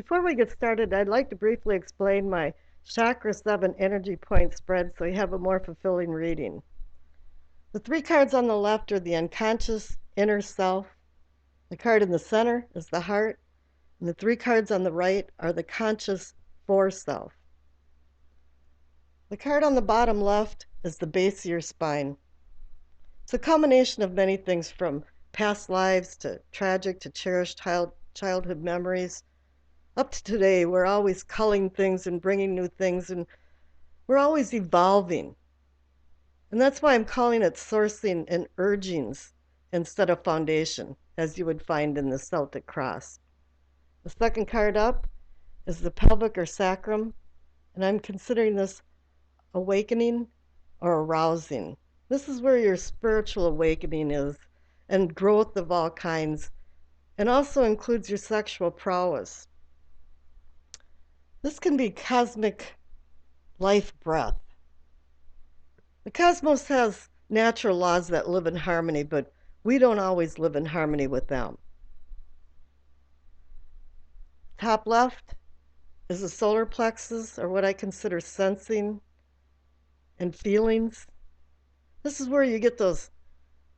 Before we get started, I'd like to briefly explain my Chakra 7 energy point spread so you have a more fulfilling reading. The three cards on the left are the unconscious inner self. The card in the center is the heart. And the three cards on the right are the conscious fore self. The card on the bottom left is the base of your spine. It's a combination of many things from past lives to tragic to cherished childhood memories. Up to today, we're always culling things and bringing new things, and we're always evolving. And that's why I'm calling it sourcing and urgings instead of foundation, as you would find in the Celtic cross. The second card up is the pelvic or sacrum, and I'm considering this awakening or arousing. This is where your spiritual awakening is, and growth of all kinds, and also includes your sexual prowess. This can be cosmic life breath. The cosmos has natural laws that live in harmony, but we don't always live in harmony with them. Top left is the solar plexus, or what I consider sensing and feelings. This is where you get those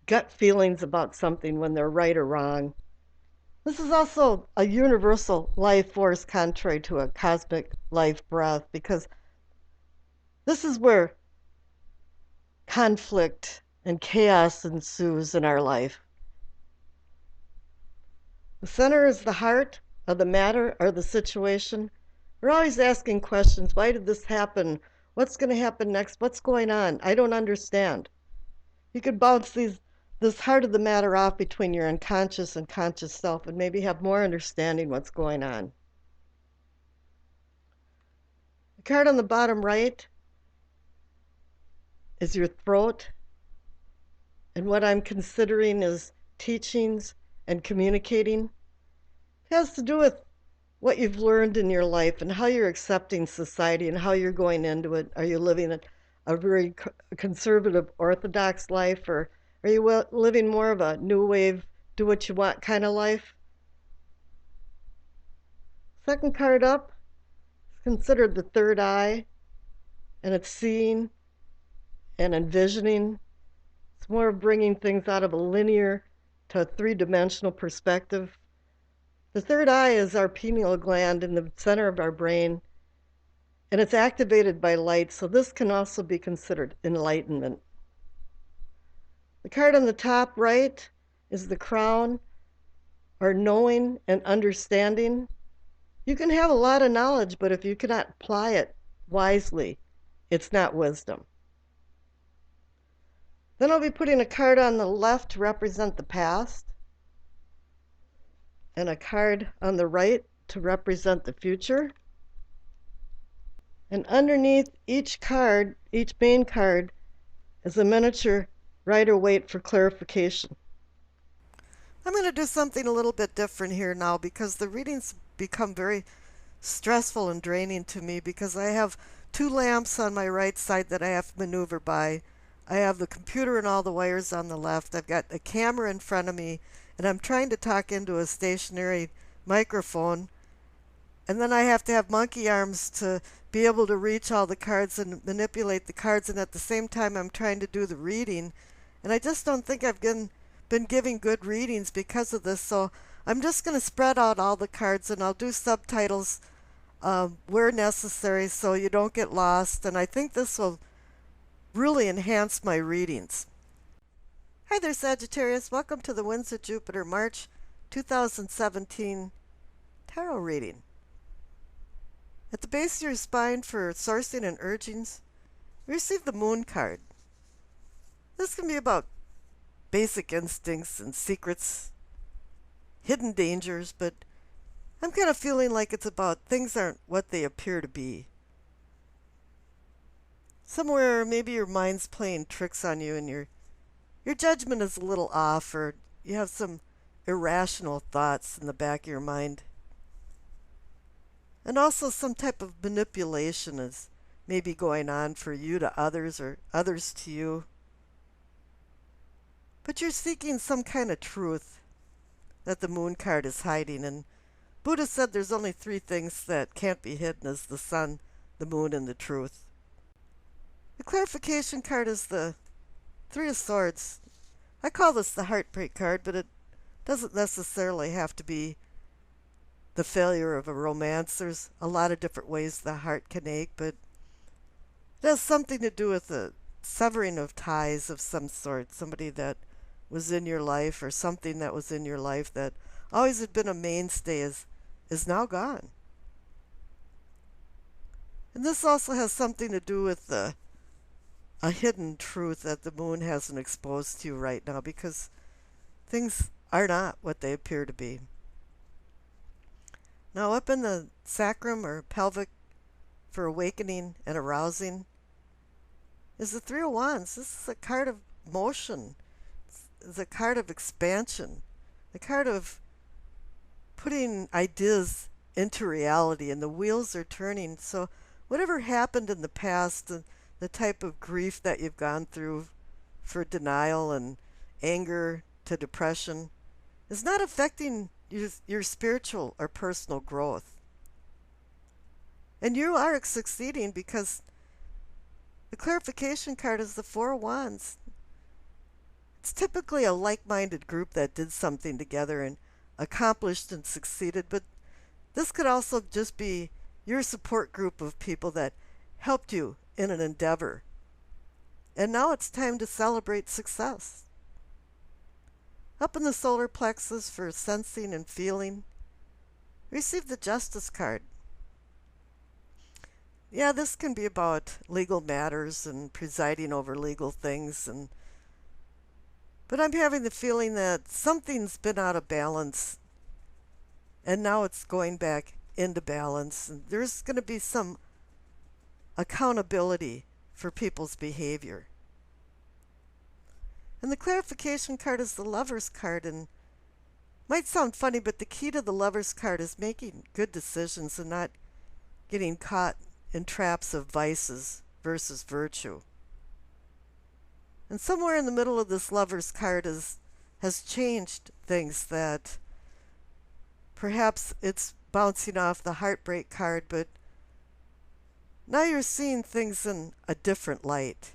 gut feelings about something when they're right or wrong. This is also a universal life force contrary to a cosmic life breath, because this is where conflict and chaos ensues in our life. The center is the heart of the matter or the situation. We're always asking questions. Why did this happen? What's going to happen next? What's going on? I don't understand. You could bounce this heart of the matter off between your unconscious and conscious self and maybe have more understanding what's going on. The card on the bottom right is your throat, and what I'm considering is teachings and communicating. It has to do with what you've learned in your life and how you're accepting society and how you're going into it. Are you living a very conservative, orthodox life, or are you living more of a new wave, do what you want kind of life? Second card up is considered the third eye, and it's seeing and envisioning. It's more of bringing things out of a linear to a three-dimensional perspective. The third eye is our pineal gland in the center of our brain, and it's activated by light, so this can also be considered enlightenment. The card on the top right is the crown, or knowing and understanding. You can have a lot of knowledge, but if you cannot apply it wisely, it's not wisdom. Then I'll be putting a card on the left to represent the past, and a card on the right to represent the future. And underneath each card, each main card, is a miniature Rider-Waite for clarification. I'm going to do something a little bit different here now because the readings become very stressful and draining to me because I have two lamps on my right side that I have to maneuver by. I have the computer and all the wires on the left. I've got a camera in front of me, and I'm trying to talk into a stationary microphone. And then I have to have monkey arms to be able to reach all the cards and manipulate the cards, and at the same time I'm trying to do the reading. And I just don't think I've been giving good readings because of this, so I'm just going to spread out all the cards, and I'll do subtitles where necessary so you don't get lost, and I think this will really enhance my readings. Hi there, Sagittarius. Welcome to the Winds of Jupiter March 2017 tarot reading. At the base of your spine for sourcing and urgings, we receive the Moon card. This can be about basic instincts and secrets, hidden dangers, but I'm kind of feeling like it's about things aren't what they appear to be. Somewhere maybe your mind's playing tricks on you and your judgment is a little off, or you have some irrational thoughts in the back of your mind. And also some type of manipulation is maybe going on for you to others or others to you. But you're seeking some kind of truth that the Moon card is hiding, and Buddha said there's only three things that can't be hidden as the sun, the moon, and the truth. The clarification card is the Three of Swords. I call this the heartbreak card, but it doesn't necessarily have to be the failure of a romance. There's a lot of different ways the heart can ache, but it has something to do with the severing of ties of some sort. Somebody that was in your life or something that was in your life that always had been a mainstay is now gone. And this also has something to do with a hidden truth that the moon hasn't exposed to you right now, because things are not what they appear to be. Now up in the sacrum or pelvic for awakening and arousing is the Three of Wands. This is a card of motion. It's a card of expansion. A card of putting ideas into reality, and the wheels are turning. So whatever happened in the past, the type of grief that you've gone through for denial and anger to depression, is not affecting your spiritual or personal growth. And you are succeeding because the clarification card is the Four of Wands. It's typically a like-minded group that did something together and accomplished and succeeded, but this could also just be your support group of people that helped you in an endeavor. And now it's time to celebrate success. Up in the solar plexus for sensing and feeling, receive the Justice card. Yeah, this can be about legal matters and presiding over legal things, but I'm having the feeling that something's been out of balance and now it's going back into balance, and there's going to be some accountability for people's behavior. And the clarification card is the Lover's card, and might sound funny, but the key to the Lover's card is making good decisions and not getting caught in traps of vices versus virtue. And somewhere in the middle of this Lover's card has changed things, that perhaps it's bouncing off the Heartbreak card, but now you're seeing things in a different light.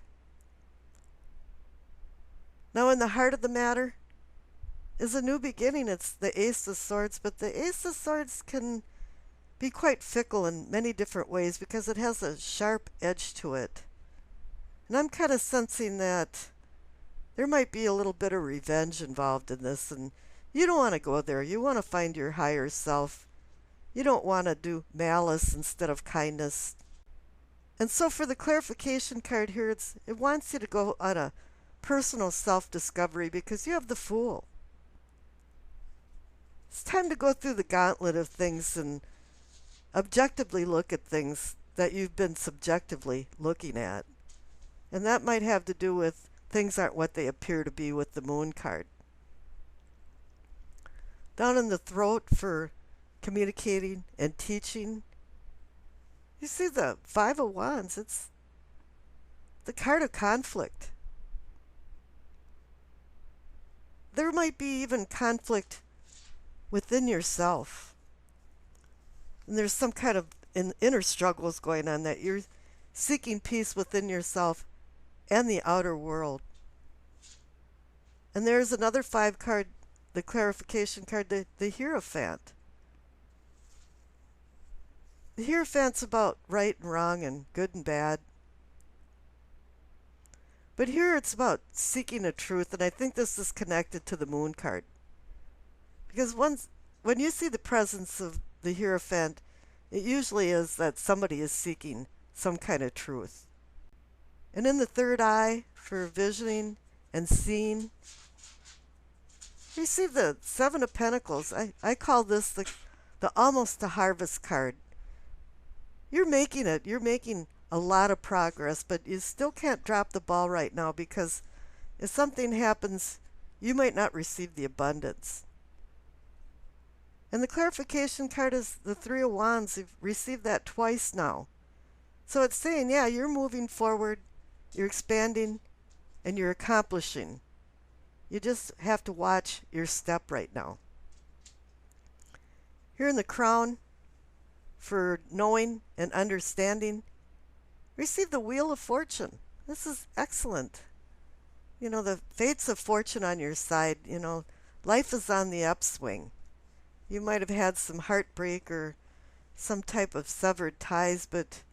Now in the heart of the matter is a new beginning. It's the Ace of Swords, but the Ace of Swords can be quite fickle in many different ways because it has a sharp edge to it. And I'm kind of sensing that there might be a little bit of revenge involved in this, and you don't want to go there. You want to find your higher self. You don't want to do malice instead of kindness. And so for the clarification card here, it wants you to go on a personal self-discovery because you have the Fool. It's time to go through the gauntlet of things and objectively look at things that you've been subjectively looking at. And that might have to do with things aren't what they appear to be with the Moon card. Down in the throat for communicating and teaching, you see the Five of Wands. It's the card of conflict. There might be even conflict within yourself. And there's some kind of inner struggles going on that you're seeking peace within yourself and the outer world. And there's another 5 card, the clarification card, the Hierophant. The Hierophant's about right and wrong and good and bad. But here it's about seeking a truth, and I think this is connected to the Moon card. Because when you see the presence of the Hierophant, it usually is that somebody is seeking some kind of truth. And in the third eye for visioning and seeing, you see the Seven of Pentacles. I call this the almost a harvest card. You're making it. You're making a lot of progress, but you still can't drop the ball right now because if something happens, you might not receive the abundance. And the clarification card is the Three of Wands. You've received that twice now. So it's saying, yeah, you're moving forward, you're expanding, and you're accomplishing. You just have to watch your step right now. Here in the crown, for knowing and understanding, receive the Wheel of Fortune. This is excellent. You know, the fates of fortune on your side. You know, life is on the upswing. You might have had some heartbreak or some type of severed ties, but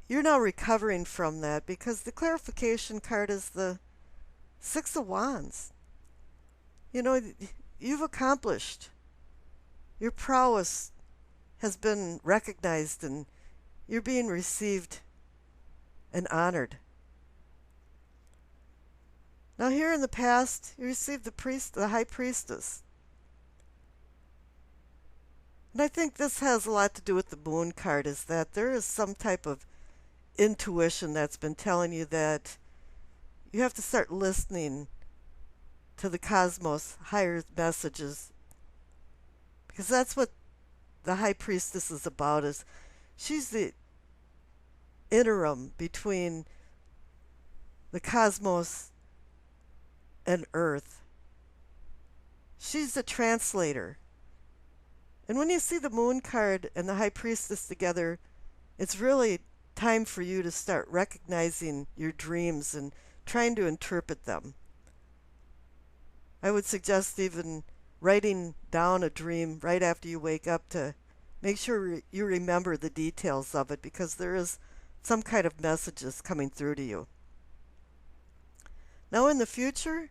you're now recovering from that because the clarification card is the Six of Wands. You know, you've accomplished. Your prowess has been recognized and you're being received and honored. Now here in the past, you received the High Priestess. And I think this has a lot to do with the Moon card, is that there is some type of intuition that's been telling you that you have to start listening to the cosmos, higher messages. Because that's what the High Priestess is about, is she's the interim between the cosmos and Earth. She's a translator. And when you see the Moon card and the High Priestess together, it's really time for you to start recognizing your dreams and trying to interpret them. I would suggest even writing down a dream right after you wake up to make sure you remember the details of it, because there is some kind of messages coming through to you. Now in the future,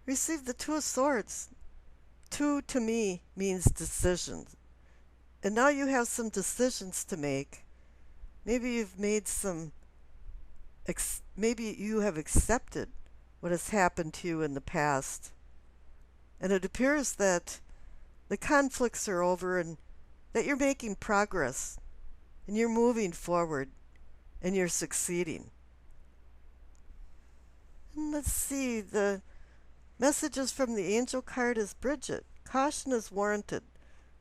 receive the Two of Swords. Two to me means decisions. And now you have some decisions to make. Maybe you've made some, maybe you have accepted what has happened to you in the past. And it appears that the conflicts are over and that you're making progress and you're moving forward and you're succeeding. And let's see, the messages from the angel card is Bridget. Caution is warranted.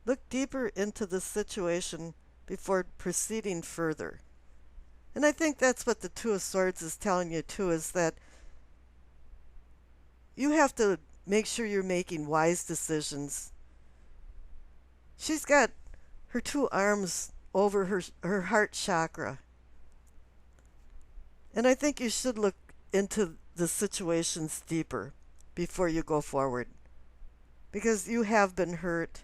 Look deeper into the situation before proceeding further. And I think that's what the Two of Swords is telling you too, is that you have to make sure you're making wise decisions. She's got her two arms over her heart chakra. And I think you should look into the situations deeper before you go forward, because you have been hurt,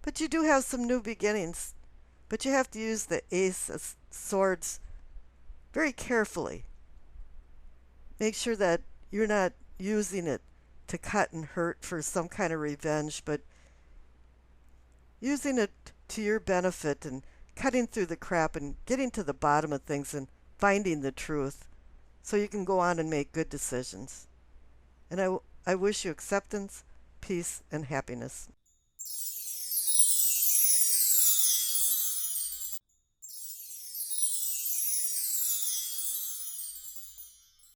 but you do have some new beginnings. But you have to use the Ace of Swords very carefully. Make sure that you're not using it to cut and hurt for some kind of revenge, but using it to your benefit and cutting through the crap and getting to the bottom of things and finding the truth so you can go on and make good decisions. And I wish you acceptance, peace, and happiness.